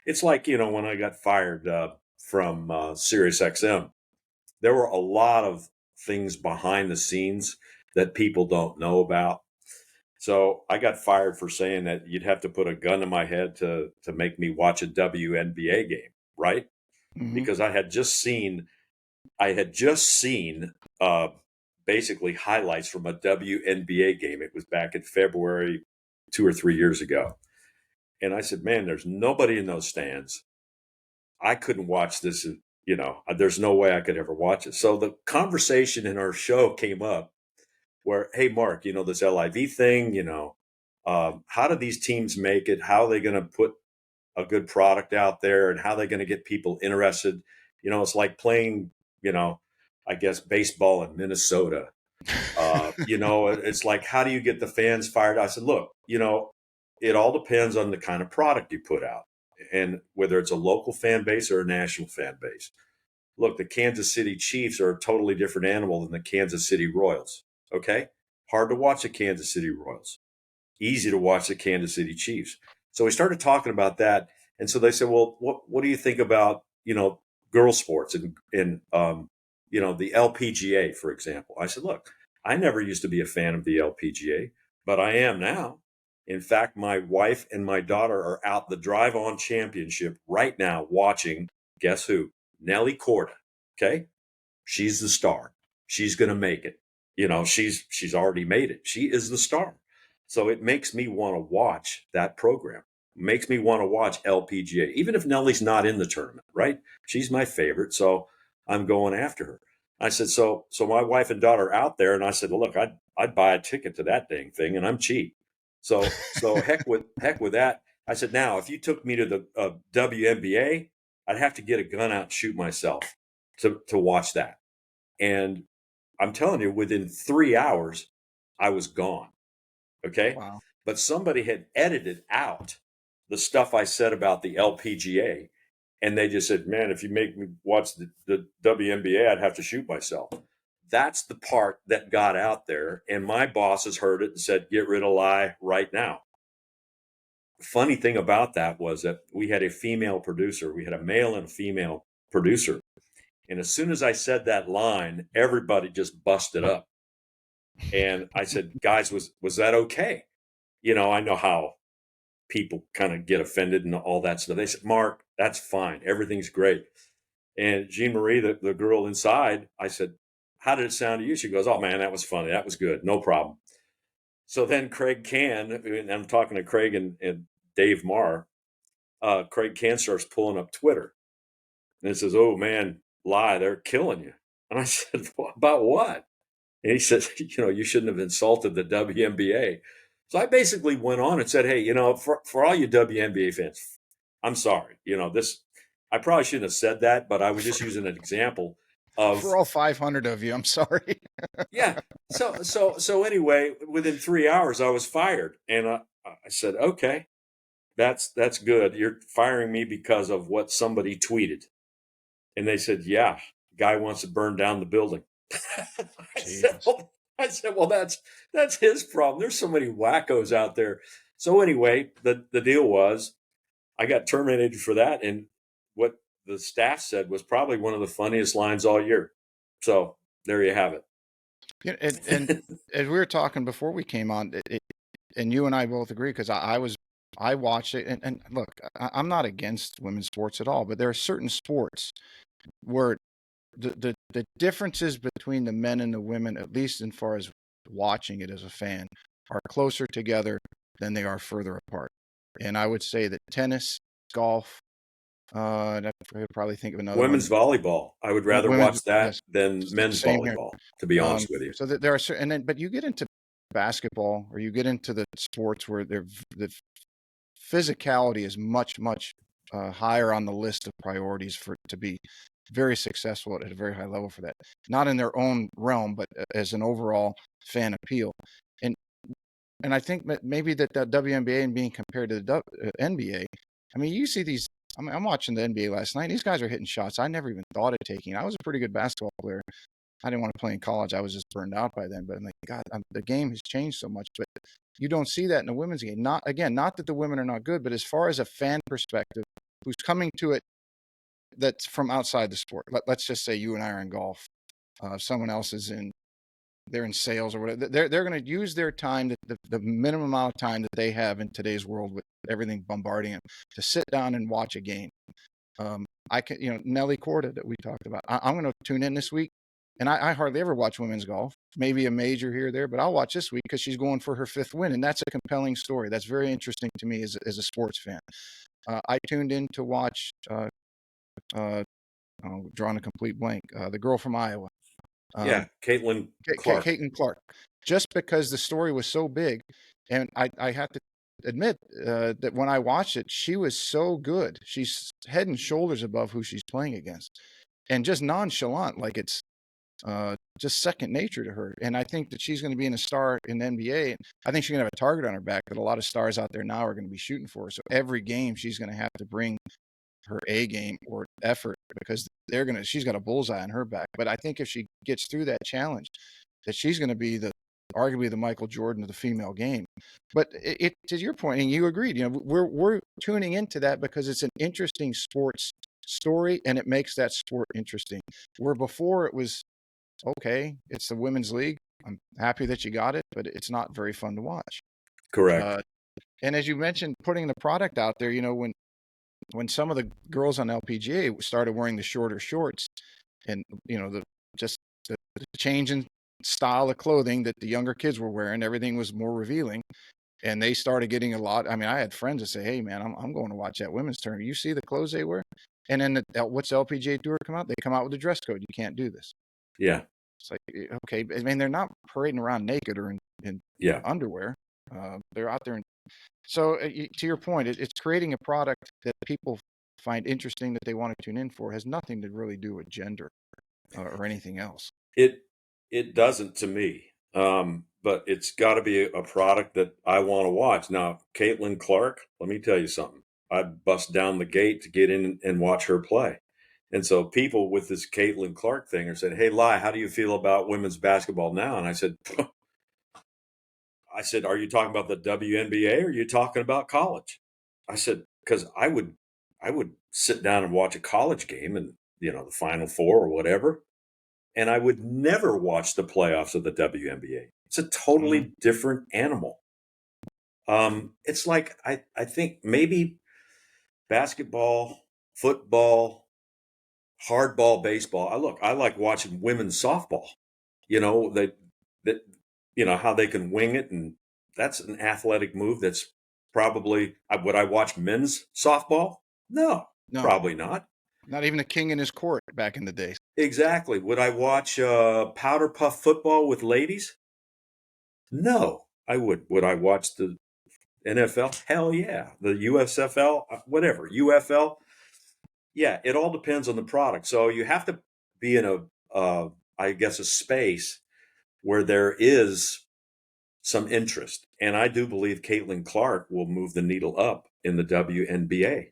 It's like, when I got fired from Sirius XM, there were a lot of things behind the scenes that people don't know about. So I got fired for saying that you'd have to put a gun to my head to make me watch a WNBA game, right? Hmm. Because I had just seen uh, basically highlights from a WNBA game. It was back in February 2 or 3 years ago. And I said, man, there's nobody in those stands. I couldn't watch this. There's no way I could ever watch it. So the conversation in our show came up where, hey, Mark, this LIV thing, how do these teams make it? How are they going to put a good product out there, and how are they going to get people interested? It's like playing, you know, I guess baseball in Minnesota. It's like, how do you get the fans fired? I said, look, it all depends on the kind of product you put out and whether it's a local fan base or a national fan base. Look, the Kansas City Chiefs are a totally different animal than the Kansas City Royals. Okay. Hard to watch the Kansas City Royals, easy to watch the Kansas City Chiefs. So we started talking about that. And so they said, well, what do you think about, girl sports and the LPGA, for example? I said, look, I never used to be a fan of the LPGA, but I am now. In fact, my wife and my daughter are out the Drive On Championship right now watching, guess who? Nelly Corda. Okay. She's the star. She's going to make it. She's already made it. She is the star. So it makes me want to watch that program. Makes me want to watch LPGA, even if Nelly's not in the tournament, right? She's my favorite, so I'm going after her. I said, so my wife and daughter are out there, and I said, well, look, I'd buy a ticket to that dang thing, and I'm cheap. So heck with that. I said, now if you took me to the WNBA, I'd have to get a gun out and shoot myself to watch that. And I'm telling you, within 3 hours, I was gone. Okay. Wow. But somebody had edited out the stuff I said about the LPGA. And they just said, man, if you make me watch the WNBA, I'd have to shoot myself. That's the part that got out there. And my bosses heard it and said, get rid of lie right now. The funny thing about that was that we had a female producer, we had a male and a female producer. And as soon as I said that line, everybody just busted up. And I said, guys, was that okay? I know how people kind of get offended and all that stuff. They said, Mark, that's fine. Everything's great. And Jean Marie, the girl inside, I said, how did it sound to you? She goes, oh man, that was funny. That was good. No problem. So then Craig Can, and I'm talking to Craig and Dave Marr, Craig Can starts pulling up Twitter and it says, oh man, lie, they're killing you. And I said, well, about what? And he said, you shouldn't have insulted the WNBA. So I basically went on and said, hey, for all you WNBA fans, I'm sorry. I probably shouldn't have said that, but I was just using an example For of, all 500 of you, I'm sorry. yeah. So anyway, within 3 hours, I was fired. And I said, okay, that's good. You're firing me because of what somebody tweeted. And they said, yeah, guy wants to burn down the building. I said, Jesus. well, that's his problem. There's so many wackos out there. So anyway, the deal was I got terminated for that. And what the staff said was probably one of the funniest lines all year. So there you have Yeah, and it. as we were talking before we came on, and you and I both agree because I watched it, and look, I'm not against women's sports at all, but there are certain sports where the differences between the men and the women, at least as far as watching it as a fan, are closer together than they are further apart. And I would say that tennis, golf, and I could probably think of another one. Women's volleyball. I would rather Women's, watch that yes, than men's same here. volleyball, to be honest with you. So that there are certain, and then, but you get into basketball or you get into the sports where the physicality is much higher on the list of priorities for to be very successful at a very high level for that. Not in their own realm, but as an overall fan appeal. And and I think that maybe that the WNBA and being compared to the NBA. I mean, you see these. I'm watching the NBA last night. These guys are hitting shots I never even thought of taking. I was a pretty good basketball player. I didn't want to play in college. I was just burned out by then. But I'm like, God, the game has changed so much. But you don't see that in the women's game. Not that the women are not good, but as far as a fan perspective, who's coming to it that's from outside the sport. Let's just say you and I are in golf. Someone else is they're in sales or whatever. They're going to use their time, the minimum amount of time that they have in today's world with everything bombarding them, to sit down and watch a game. I can, Nelly Korda that we talked about. I'm going to tune in this week, and I hardly ever watch women's golf. Maybe a major here or there, but I'll watch this week because she's going for her 5th win, and that's a compelling story. That's very interesting to me as a sports fan. I tuned in to watch. Drawing a complete blank. The girl from Iowa. Caitlin Clark. Caitlin Clark. Just because the story was so big, and I have to admit that when I watched it, she was so good. She's head and shoulders above who she's playing against, and just nonchalant, like it's just second nature to her. And I think that she's going to be a star in the NBA. And I think she's going to have a target on her back that a lot of stars out there now are going to be shooting for. So every game she's going to have to bring her A game or effort, because she's got a bullseye on her back. But I think if she gets through that challenge, that she's going to be arguably the Michael Jordan of the female game. But it to your point, and you agreed, we're tuning into that because it's an interesting sports story and it makes that sport interesting. Where before it was, okay, it's the women's league. I'm happy that you got it, but it's not very fun to watch. Correct. And as you mentioned, putting the product out there, when some of the girls on LPGA started wearing the shorter shorts, and the change in style of clothing that the younger kids were wearing, everything was more revealing, and they started getting a lot. I mean, I had friends that say, "Hey, man, I'm going to watch that women's tournament. You see the clothes they wear?" And then what's LPGA Tour come out? They come out with a dress code. You can't do this. Yeah. It's like, okay, I mean, they're not parading around naked or in underwear. They're out there. So to your point, it's creating a product that people find interesting, that they want to tune in for. It has nothing to really do with gender or anything else. It doesn't to me, but it's got to be a product that I want to watch. Now, Caitlin Clark, let me tell you something. I bust down the gate to get in and watch her play. And so people with this Caitlin Clark thing are saying, "Hey, Lai, how do you feel about women's basketball now?" And I said, "Are you talking about the WNBA or are you talking about college?" I said, because I would sit down and watch a college game and, the Final Four or whatever, and I would never watch the playoffs of the WNBA. It's a totally different animal. It's like, I think maybe basketball, football, hardball, baseball. I like watching women's softball. How they can wing it, and that's an athletic move. That's probably, would I watch men's softball? No, probably not. Not even a king in his court back in the day. Exactly. Would I watch powder puff football with ladies? No, I would. Would I watch the NFL? Hell yeah. The USFL, whatever, UFL. Yeah, it all depends on the product. So you have to be in a space where there is some interest. And I do believe Caitlin Clark will move the needle up in the WNBA.